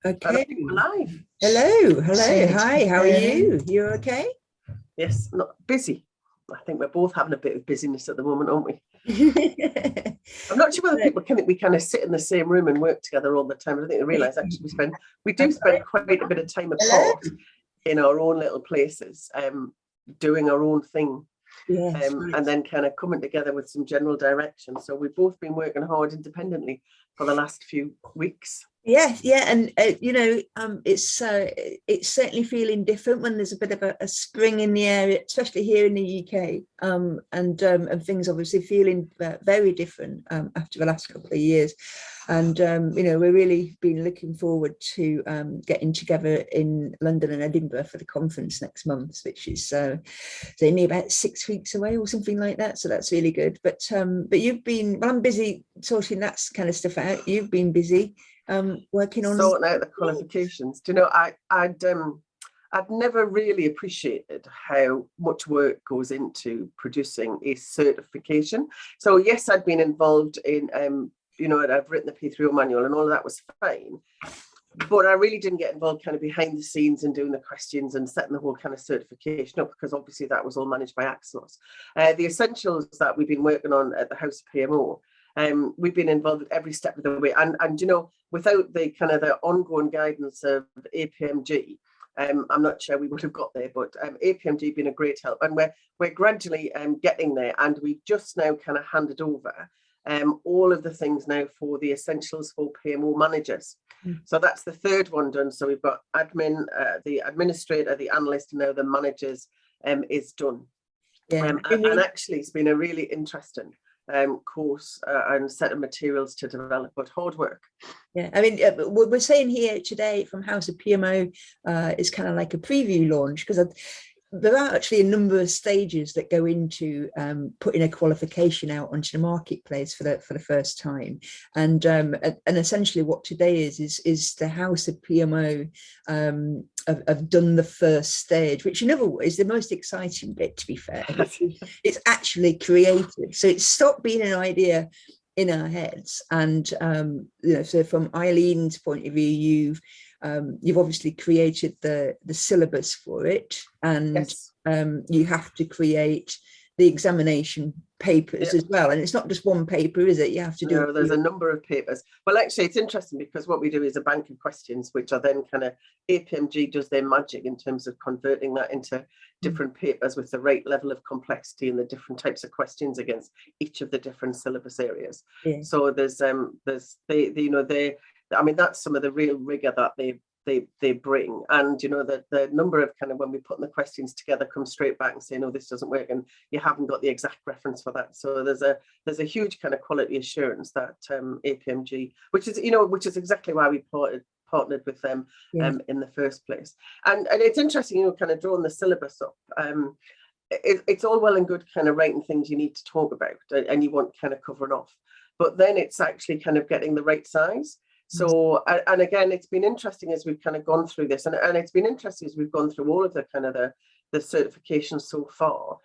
Okay. We're live. Hello. Hi, how are you? You okay? Yes, not busy. I think we're both having a bit of busyness at the moment, aren't we? I'm not sure whether people think we kind of sit in the same room and work together all the time. I think they realise actually we do spend quite a bit of time apart in our own little places, doing our own thing. Yes, and then kind of coming together with some general direction. So we've both been working hard independently for the last few weeks. Yeah, and it's certainly feeling different when there's a bit of a spring in the air, especially here in the UK, and things obviously feeling very different after the last couple of years. And we're really been looking forward to getting together in London and Edinburgh for the conference next month, which is only about 6 weeks away or something like that. So that's really good. But you've been, well, I'm busy sorting that kind of stuff out. You've been busy working on sorting out the qualifications. Do you know, I'd never really appreciated how much work goes into producing a certification. So yes, I'd been involved in I've written the P3O manual and all of that was fine, but I really didn't get involved kind of behind the scenes and doing the questions and setting the whole kind of certification up, because obviously that was all managed by Axelos. The essentials that we've been working on at the House of PMO, we've been involved at every step of the way, and without the kind of the ongoing guidance of APMG, I'm not sure we would have got there, but APMG been a great help, and we're gradually getting there, and we've just now kind of handed over all of the things now for the essentials for PMO managers. So that's the third one done. So we've got admin, the administrator, the analyst, and now the managers is done. And actually it's been a really interesting course and set of materials to develop, but hard work. Yeah, I mean, we're saying here today from House of PMO is kind of like a preview launch, because there are actually a number of stages that go into putting a qualification out onto the marketplace for the first time, and essentially what today is the House of PMO have done the first stage, which in other ways is the most exciting bit, to be fair. It's actually created, so it's stopped being an idea in our heads, and so from Eileen's point of view, you've obviously created the syllabus for it, and yes. You have to create the examination papers as well, and it's not just one paper, is it? You have to do. No, there's a number of papers. Well, actually, it's interesting because what we do is a bank of questions, which are then kind of APMG does their magic in terms of converting that into different papers with the right level of complexity and the different types of questions against each of the different syllabus areas. Yeah. So there's I mean, that's some of the real rigor that they bring, and the number of kind of when we put the questions together come straight back and say, no, this doesn't work, and you haven't got the exact reference for that. So there's a huge kind of quality assurance that APMG, which is exactly why we partnered with them in the first place. And it's interesting, kind of drawing the syllabus up. It's all well and good kind of writing things you need to talk about and you want kind of covering off, but then it's actually kind of getting the right size. So, and again, it's been interesting as we've kind of gone through this, and it's been interesting as we've gone through all of the kind of the certifications so far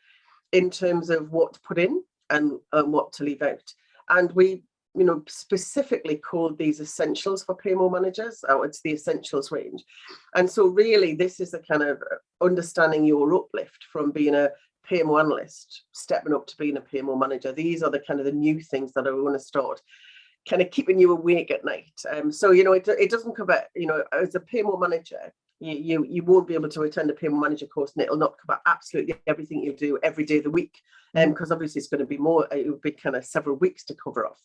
in terms of what to put in and what to leave out. And we, specifically called these essentials for PMO managers. It's the essentials range. And so really, this is the kind of understanding your uplift from being a PMO analyst, stepping up to being a PMO manager. These are the kind of the new things that are going to start kind of keeping you awake at night. So, it doesn't cover, as a PMO manager, you won't be able to attend a PMO manager course and it'll not cover absolutely everything you do every day of the week. Because obviously it's going to be more, it will be kind of several weeks to cover off.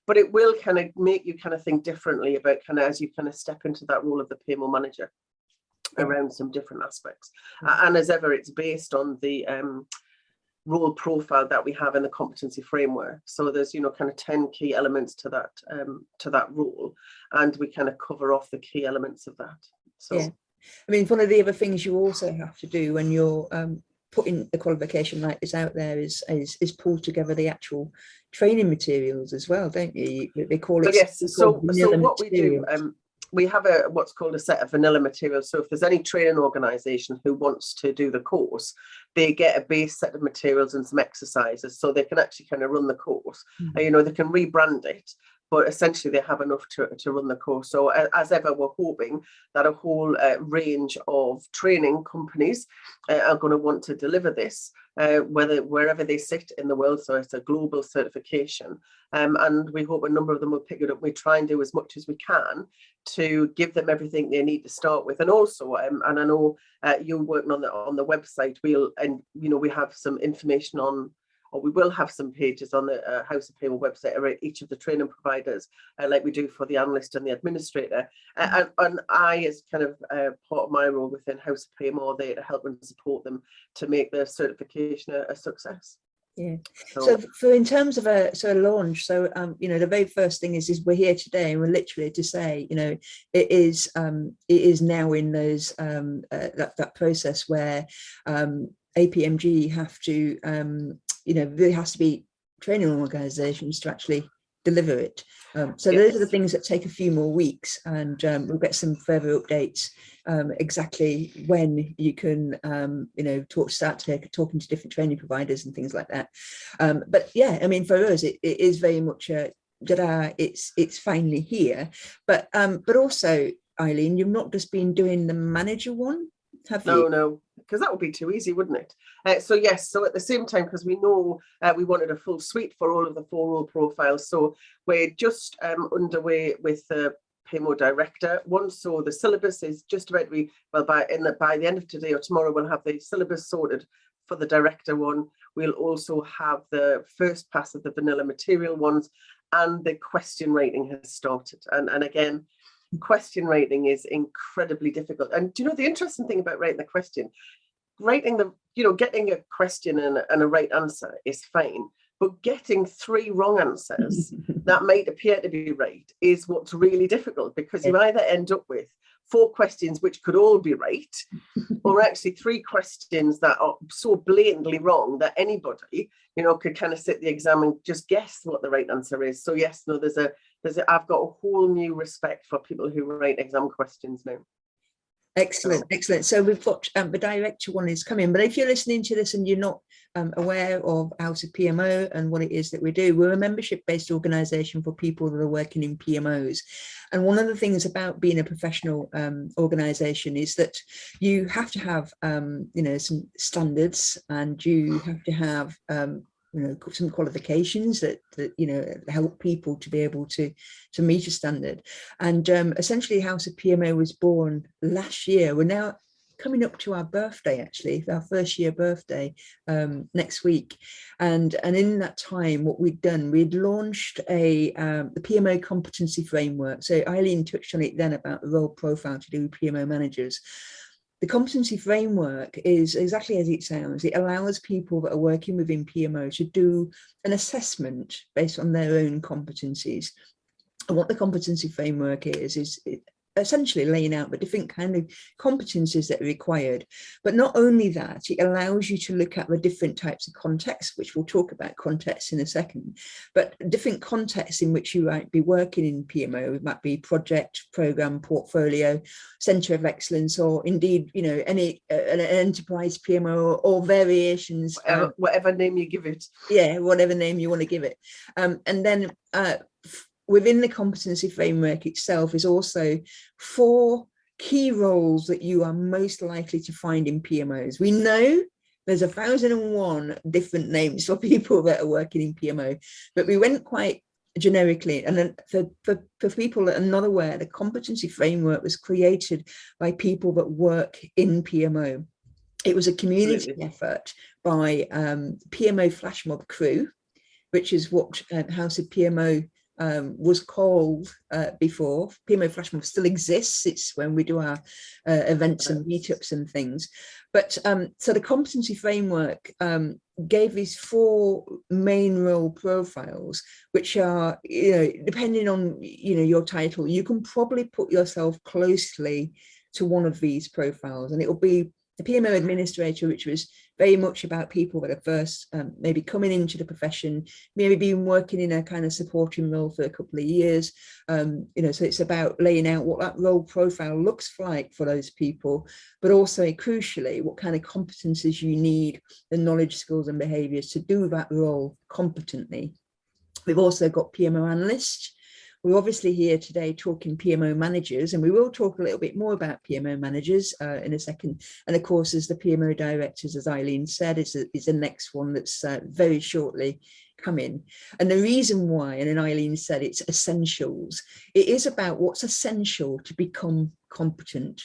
But it will kind of make you kind of think differently about kind of as you kind of step into that role of the PMO manager around some different aspects. And as ever, it's based on the role profile that we have in the competency framework. So there's kind of 10 key elements to that role, and we kind of cover off the key elements of that. So I mean, one of the other things you also have to do when you're putting the qualification like this out there is pull together the actual training materials as well, don't you? They call it. So what we do, we have what's called a set of vanilla materials. So if there's any training organisation who wants to do the course, they get a base set of materials and some exercises, so they can actually kind of run the course. They can rebrand it, but essentially they have enough to run the course. So as ever, we're hoping that a whole range of training companies are going to want to deliver this, wherever they sit in the world. So it's a global certification, and we hope a number of them will pick it up. We try and do as much as we can to give them everything they need to start with. And also, and I know you're working on the website, we have some information on, or we will have some pages on the House of PMO website around each of the training providers, like we do for the analyst and the administrator. And I, as kind of part of my role within House of PMO, there to help and support them to make their certification a success. Yeah. So for in terms of a launch, so the very first thing is we're here today, and we're literally to say, it is now in those that process where APMG have to there has to be training organizations to actually deliver it. So those are the things that take a few more weeks, and we'll get some further updates exactly when you can start talking to different training providers and things like that. But yeah, I mean, for us it is very much it's finally here, but also, Eileen, you've not just been doing the manager one, have you? No, because that would be too easy, wouldn't it? So yes, so at the same time, because we know we wanted a full suite for all of the 4 role profiles, so we're just underway with the PMO director one. So the syllabus is just about to be, well, by the end of today or tomorrow, we'll have the syllabus sorted for the director one. We'll also have the first pass of the vanilla material ones, and the question writing has started. And again, question writing is incredibly difficult. And do you know the interesting thing about writing the question? Getting a question and a right answer is fine, but getting 3 wrong answers that might appear to be right is what's really difficult, because you either end up with 4 questions which could all be right, or actually 3 questions that are so blatantly wrong that anybody, could kind of sit the exam and just guess what the right answer is. So yes, no, I've got a whole new respect for people who write exam questions now. Excellent. So we've got the director one is coming, but if you're listening to this and you're not aware of House of PMO and what it is that we do, we're a membership-based organisation for people that are working in PMOs. And one of the things about being a professional organisation is that you have to have some standards, and you have to have some qualifications that help people to be able to meet a standard. And essentially House of PMO was born last year. We're now coming up to our birthday, actually, our first year birthday next week. And in that time, what we'd launched the PMO competency framework. So Eileen touched on it then about the role profile to do with PMO managers. The competency framework is exactly as it sounds. It allows people that are working within PMO to do an assessment based on their own competencies. And what the competency framework is essentially laying out the different kind of competencies that are required. But not only that, it allows you to look at the different types of contexts, which we'll talk about context in a second, but different contexts in which you might be working in PMO. It might be project, program, portfolio, center of excellence, or indeed, any an enterprise PMO or variations. Whatever name you give it. Yeah, whatever name you want to give it. And then within the competency framework itself is also 4 key roles that you are most likely to find in PMOs. We know there's 1,001 different names for people that are working in PMO, but we went quite generically. And then for people that are not aware, the competency framework was created by people that work in PMO. It was a community effort by PMO Flash Mob Crew, which is what House of PMO was called before. PMO Flash Mob still exists. It's when we do our events and meetups and things. But so the competency framework gave these 4 main role profiles, which are, depending on, your title, you can probably put yourself closely to one of these profiles, and it will be the PMO administrator, which was very much about people that are first maybe coming into the profession, maybe been working in a kind of supporting role for a couple of years. So it's about laying out what that role profile looks like for those people, but also crucially, what kind of competencies you need, the knowledge, skills and behaviours to do that role competently. We've also got PMO Analysts, We're obviously here today talking PMO managers, and we will talk a little bit more about PMO managers in a second. And of course, as the PMO directors, as Eileen said, is the next one that's very shortly coming. And the reason why, and then Eileen said it's essentials, it is about what's essential to become competent.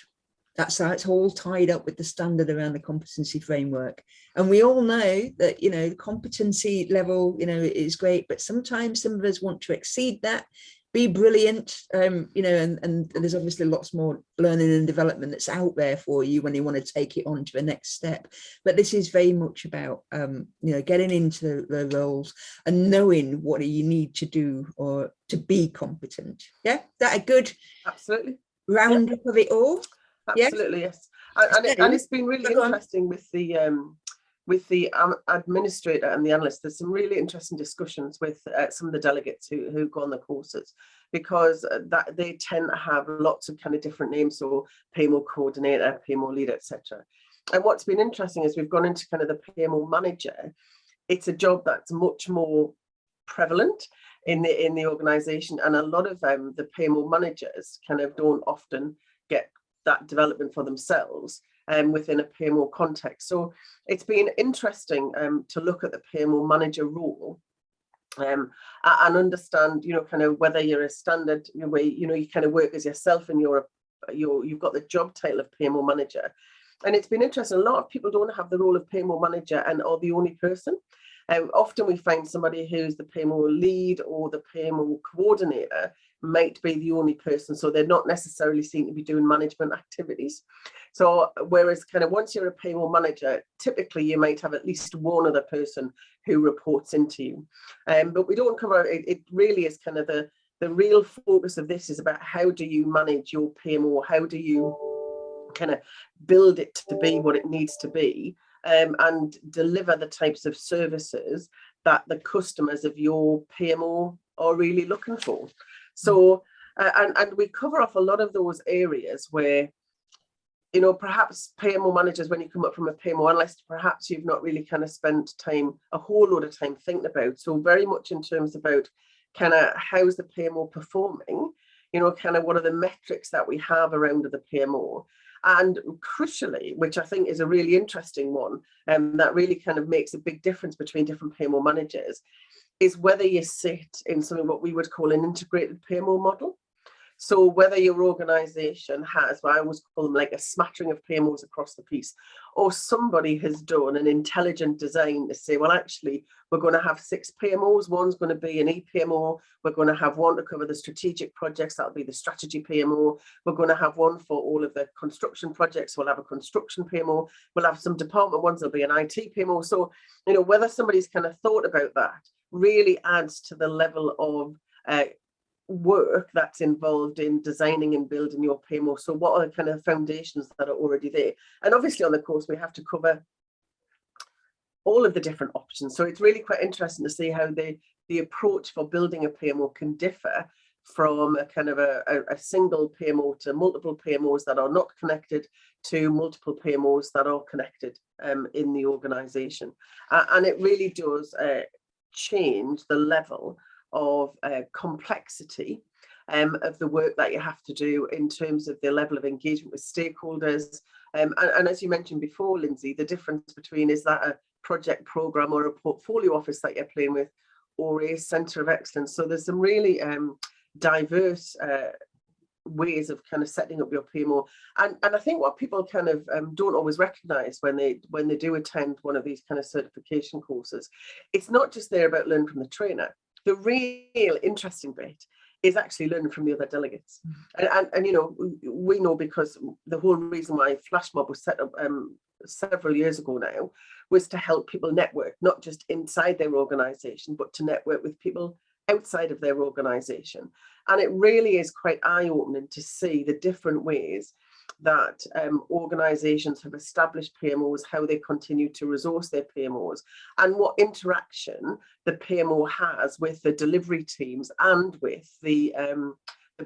That's how it's all tied up with the standard around the competency framework. And we all know that, you know, the competency level, you know, is great, but sometimes some of us want to exceed that, be brilliant, you know, and there's obviously lots more learning and development that's out there for you when you want to take it on to the next step. But this is very much about, you know, getting into the roles and knowing what you need to do or to be competent. Yeah, that a good absolutely roundup of it all. Absolutely, yes. And it's been really interesting with the administrator and the analyst. There's some really interesting discussions with some of the delegates who go on the courses, because that they tend to have lots of kind of different names, so PMO coordinator, PMO leader, etc. And what's been interesting is we've gone into kind of the PMO manager. It's a job that's much more prevalent in the organization, and a lot of the PMO managers kind of don't often get that development for themselves within a PMO context. So it's been interesting to look at the PMO manager role and understand, you know, kind of whether you're a standard way, you know, you kind of work as yourself and you've got the job title of PMO manager. And it's been interesting. A lot of people don't have the role of PMO manager and are the only person. Often we find somebody who's the PMO lead or the PMO coordinator might be the only person, so they're not necessarily seen to be doing management activities. So whereas kind of once you're a PMO manager, typically you might have at least one other person who reports into you. But we don't cover it. It really is kind of the real focus of this is about how do you manage your PMO, how do you kind of build it to be what it needs to be, and deliver the types of services that the customers of your PMO are really looking for. So, and we cover off a lot of those areas where, you know, perhaps PMO managers, when you come up from a PMO analyst, perhaps you've not really kind of spent time, a whole load of time thinking about. So very much in terms about kind of how's the PMO performing, you know, kind of what are the metrics that we have around the PMO. And crucially, which I think is a really interesting one, that really kind of makes a big difference between different PMO managers, is whether you sit in something what we would call an integrated PMO model. So whether your organization has, what I always call them like a smattering of PMOs across the piece, or somebody has done an intelligent design to say, well, actually, we're going to have 6 PMOs. One's going to be an EPMO. We're going to have one to cover the strategic projects. That'll be the strategy PMO. We're going to have one for all of the construction projects. We'll have a construction PMO. We'll have some department ones. There'll be an IT PMO. So, you know, whether somebody's kind of thought about that really adds to the level of work that's involved in designing and building your PMO. So what are the kind of foundations that are already there? And obviously on the course, we have to cover all of the different options. So it's really quite interesting to see how the approach for building a PMO can differ from a kind of a single PMO to multiple PMOs that are not connected to multiple PMOs that are connected in the organization. And it really does change the level of complexity of the work that you have to do in terms of the level of engagement with stakeholders. And as you mentioned before, Lindsay, the difference between is that a project program or a portfolio office that you're playing with, or a centre of excellence. So there's some really diverse ways of kind of setting up your PMO. And I think what people kind of don't always recognise when they do attend one of these kind of certification courses, it's not just there about learning from the trainer. The real interesting bit is actually learning from the other delegates. And you know, we know, because the whole reason why Flash Mob was set up several years ago now was to help people network, not just inside their organisation, but to network with people outside of their organisation. And it really is quite eye-opening to see the different ways that organisations have established PMOs, how they continue to resource their PMOs, and what interaction the PMO has with the delivery teams and with the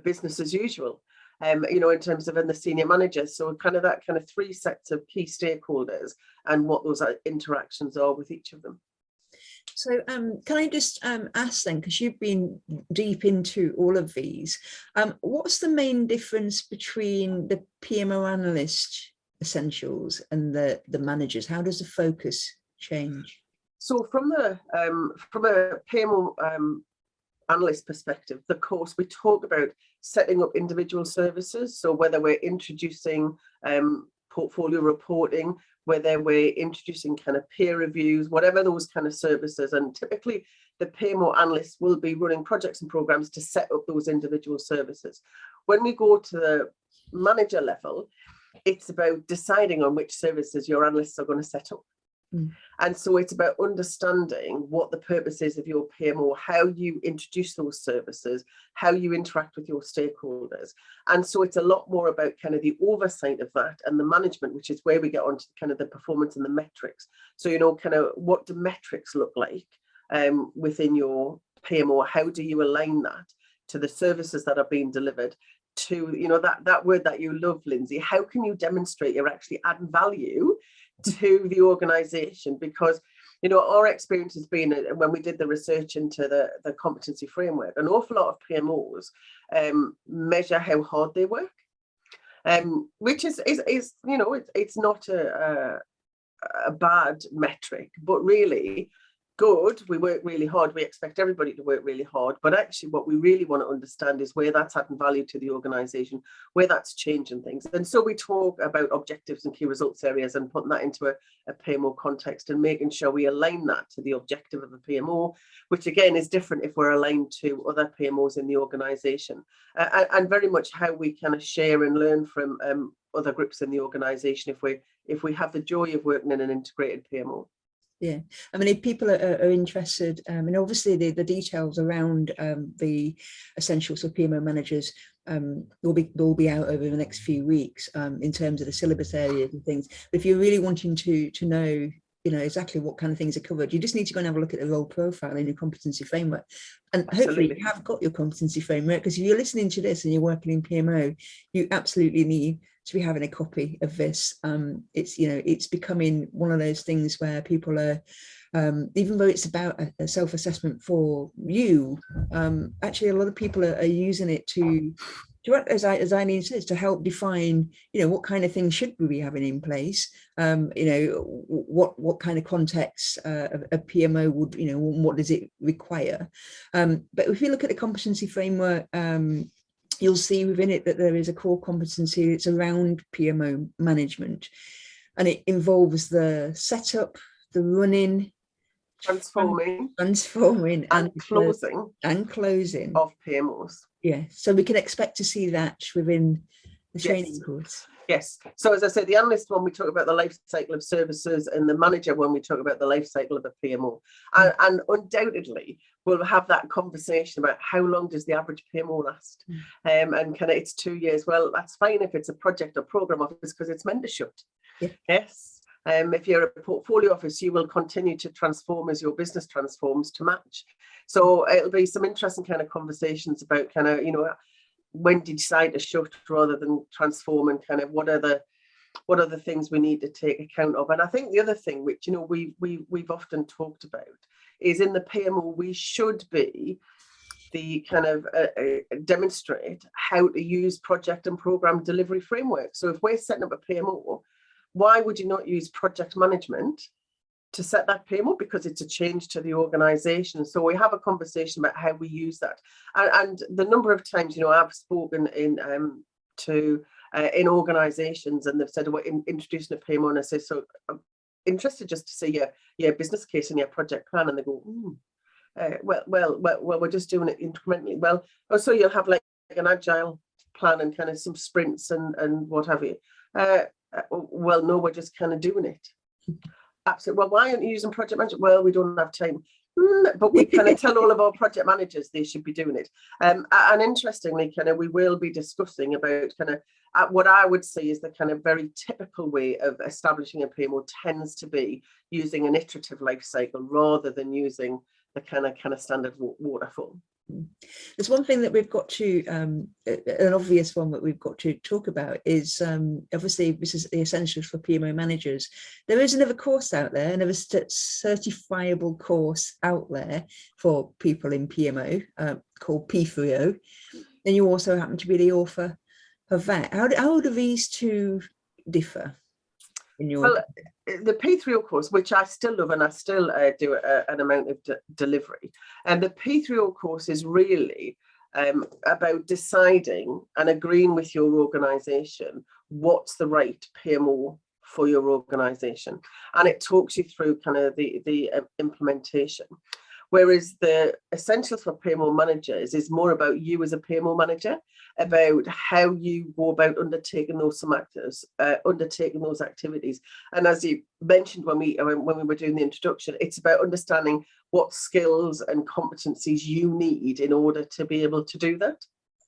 business as usual, you know, in terms of the senior managers. So kind of that kind of 3 sets of key stakeholders and what those interactions are with each of them. So can I just ask then, because you've been deep into all of these, what's the main difference between the PMO analyst essentials and the managers? How does the focus change? So from a PMO analyst perspective, the course we talk about setting up individual services. So whether we're introducing portfolio reporting, whether we're introducing kind of peer reviews, whatever those kind of services, and typically the PMO analysts will be running projects and programs to set up those individual services. When we go to the manager level, it's about deciding on which services your analysts are going to set up. And so it's about understanding what the purpose is of your PMO, how you introduce those services, how you interact with your stakeholders. And so it's a lot more about kind of the oversight of that and the management, which is where we get onto kind of the performance and the metrics. So, you know, kind of what do metrics look like within your PMO? How do you align that to the services that are being delivered? To, you know, that word that you love, Lindsay, how can you demonstrate you're actually adding value to the organization? Because, you know, our experience has been when we did the research into the competency framework, an awful lot of PMOs measure how hard they work, which is you know, it's not a bad metric, but really good. We work really hard. We expect everybody to work really hard. But actually, what we really want to understand is where that's adding value to the organization, where that's changing things. And so we talk about objectives and key results areas and putting that into a PMO context and making sure we align that to the objective of a PMO, which again is different if we're aligned to other PMOs in the organization, and very much how we kind of share and learn from other groups in the organization if we have the joy of working in an integrated PMO. Yeah, I mean, if people are interested, and obviously the details around the essentials of PMO managers will be out over the next few weeks in terms of the syllabus areas and things. But if you're really wanting to know, you know, exactly what kind of things are covered, you just need to go and have a look at the role profile in your competency framework. And hopefully you have got your competency framework, because if you're listening to this and you're working in PMO, you absolutely need to be having a copy of this. It's, you know, it's becoming one of those things where people are, even though it's about a self-assessment for you, actually a lot of people are using it to as Eileen says, to help define, you know, what kind of things should we be having in place, you know, what kind of context a PMO would, you know, what does it require. But if you look at the competency framework, you'll see within it that there is a core competency that's around PMO management, and it involves the setup, the running, transforming and closing of PMOs. Yeah, so we can expect to see that within the training course. Yes. So as I said, the analyst one, we talk about the life cycle of services, and the manager one, we talk about the life cycle of a PMO. And undoubtedly, we'll have that conversation about how long does the average PMO last? And kind of it's 2 years. Well, that's fine if it's a project or program office, because it's meant to shut. Yeah. Yes. If you're a portfolio office, you will continue to transform as your business transforms to match. So it'll be some interesting kind of conversations about kind of, you know, when do you decide to shut rather than transform, and kind of what are the things we need to take account of. And I think the other thing, which, you know, we've often talked about, is in the PMO we should be the kind of demonstrate how to use project and program delivery framework. So if we're setting up a PMO, why would you not use project management to set that PMO? Because it's a change to the organization. So we have a conversation about how we use that. And the number of times, you know, I've spoken in organizations, and they've said, we're introducing a PMO, and I say, so I'm interested just to see your business case and your project plan. And they go, well, we're just doing it incrementally. Well, so you'll have like an agile plan and kind of some sprints and what have you. Well, no, we're just kind of doing it. Absolutely. Well, why aren't you using project management? Well, we don't have time. But we kind of tell all of our project managers they should be doing it. And interestingly, kind of we will be discussing about kind of what I would say is the kind of very typical way of establishing a PMO tends to be using an iterative life cycle rather than using the kind of standard waterfall. There's one thing that we've got to, an obvious one that we've got to talk about is, obviously, this is the essentials for PMO managers. There is another course out there, another certifiable course out there for people in PMO called P3O. And you also happen to be the author of that. How do these two differ? Well, the P3O course, which I still love and I still do an amount of delivery, and the P3O course is really about deciding and agreeing with your organisation what's the right PMO for your organisation, and it talks you through kind of the implementation. Whereas the Essentials for PMO Managers is more about you as a PMO manager, about how you go about undertaking those activities. And as you mentioned when we were doing the introduction, it's about understanding what skills and competencies you need in order to be able to do that.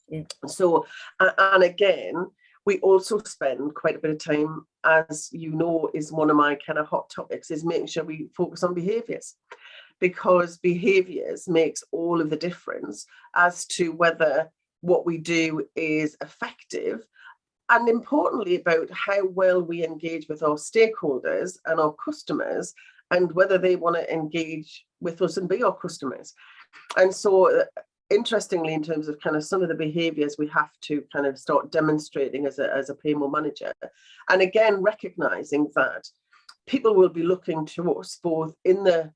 Yeah. So, and again, we also spend quite a bit of time, as you know, is one of my kind of hot topics, is making sure we focus on behaviours. Because behaviours makes all of the difference as to whether what we do is effective, and importantly about how well we engage with our stakeholders and our customers, and whether they want to engage with us and be our customers. And so interestingly, in terms of kind of some of the behaviours we have to kind of start demonstrating as a PMO manager, and again recognising that people will be looking to us both in the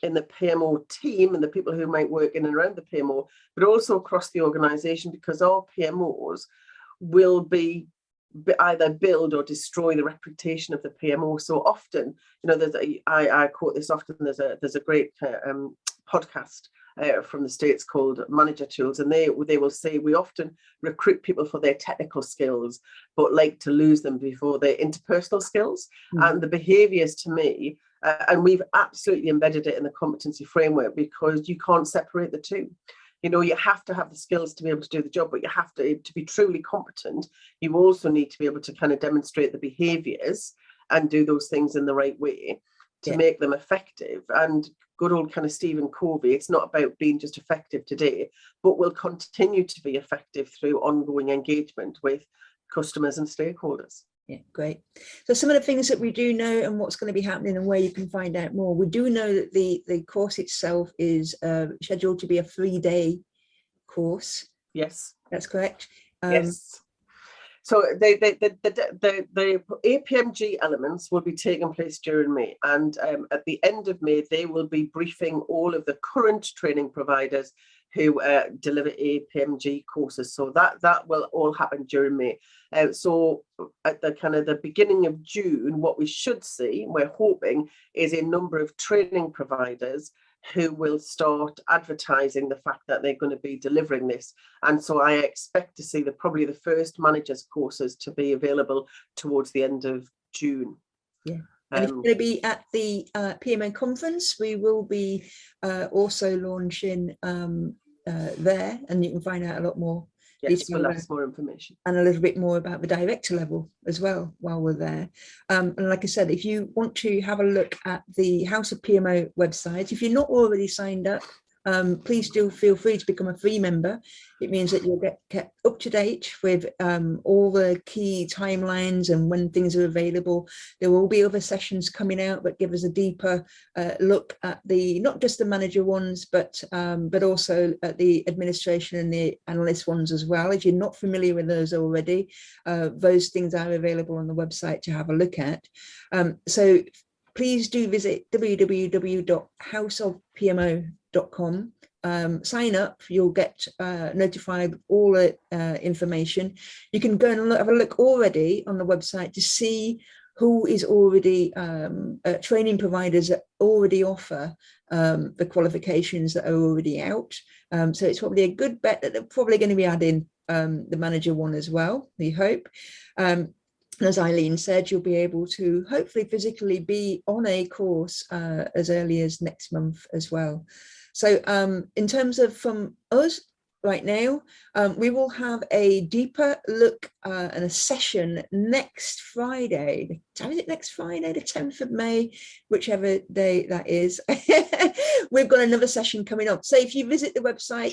PMO team and the people who might work in and around the PMO, but also across the organisation, because our PMOs will be either build or destroy the reputation of the PMO. So often, you know, I quote this often. There's a great podcast from the States called Manager Tools, and they will say we often recruit people for their technical skills, but like to lose them before their interpersonal skills. And the behaviours, to me, and we've absolutely embedded it in the competency framework, because you can't separate the two. You know, you have to have the skills to be able to do the job, but you have to be truly competent. You also need to be able to kind of demonstrate the behaviours and do those things in the right way to make them effective. And good old kind of Stephen Covey, it's not about being just effective today, but will continue to be effective through ongoing engagement with customers and stakeholders. Yeah, great. So some of the things that we do know and what's going to be happening and where you can find out more. We do know that the course itself is scheduled to be a 3-day course. Yes. That's correct. Yes. So the APMG elements will be taking place during May, and at the end of May, they will be briefing all of the current training providers who deliver APMG courses. So that will all happen during May. So at the kind of the beginning of June, what we should see, we're hoping, is a number of training providers who will start advertising the fact that they're going to be delivering this. And so I expect to see probably the first managers courses to be available towards the end of June. Yeah. And if you're going to be at the PMO conference, we will be also launching there, and you can find out a lot more. Yes, we'll have more information. And a little bit more about the director level as well while we're there. And like I said, if you want to have a look at the House of PMO website, if you're not already signed up, please do feel free to become a free member. It means that you'll get kept up to date with all the key timelines and when things are available. There will be other sessions coming out that give us a deeper look at not just the manager ones, but also at the administration and the analyst ones as well. If you're not familiar with those already, those things are available on the website to have a look at. So please do visit www.houseofpmo.com. Sign up, you'll get notified all the information. You can go and have a look already on the website to see who is already training providers that already offer the qualifications that are already out. So it's probably a good bet that they're probably going to be adding the manager one as well, we hope. As Eileen said, you'll be able to hopefully physically be on a course as early as next month as well. So in terms of from us, right now. We will have a deeper look and a session next Friday. Is it next Friday, the 10th of May, whichever day that is? We've got another session coming up. So if you visit the website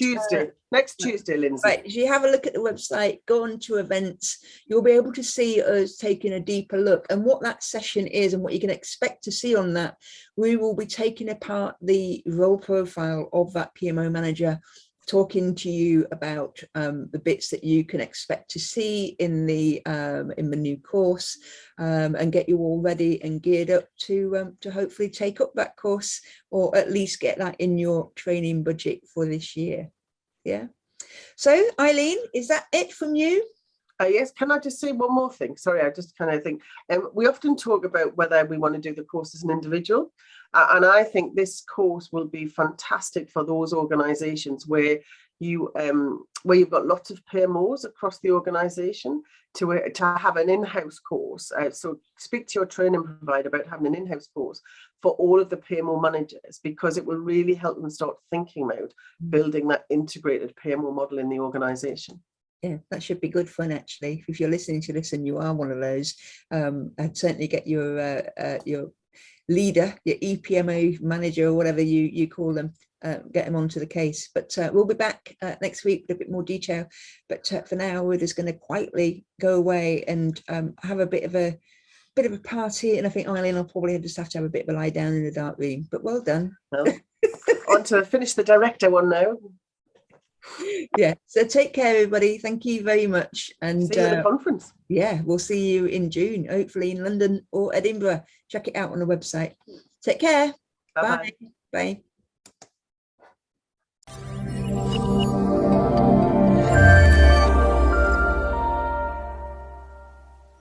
next Tuesday, Lindsay. Right, if you have a look at the website, go on to events, you'll be able to see us taking a deeper look. And what that session is and what you can expect to see on that, we will be taking apart the role profile of that PMO manager, talking to you about the bits that you can expect to see in the new course, and get you all ready and geared up to hopefully take up that course, or at least get that in your training budget for this year. Yeah. So Eileen, is that it from you? Yes, can I just say one more thing? Sorry, I just kind of think we often talk about whether we want to do the course as an individual. And I think this course will be fantastic for those organizations where you've got lots of PMOs across the organization to have an in-house course. So speak to your training provider about having an in-house course for all of the PMO managers, because it will really help them start thinking about building that integrated PMO model in the organization. Yeah, that should be good fun, actually. If you're listening to this and you are one of those, I'd certainly get your leader, your EPMO manager, or whatever you call them, get them onto the case. But we'll be back next week with a bit more detail. But for now, we're just going to quietly go away and have a bit of a party. And I think Eileen will probably just have to have a bit of a lie down in the dark room. But well done. Well, on to finish the director one now. Yeah, so take care, everybody. Thank you very much, and see you at the conference. Yeah, we'll see you in June, hopefully in London or Edinburgh. Check it out on the website. Take care. Bye-bye. Bye.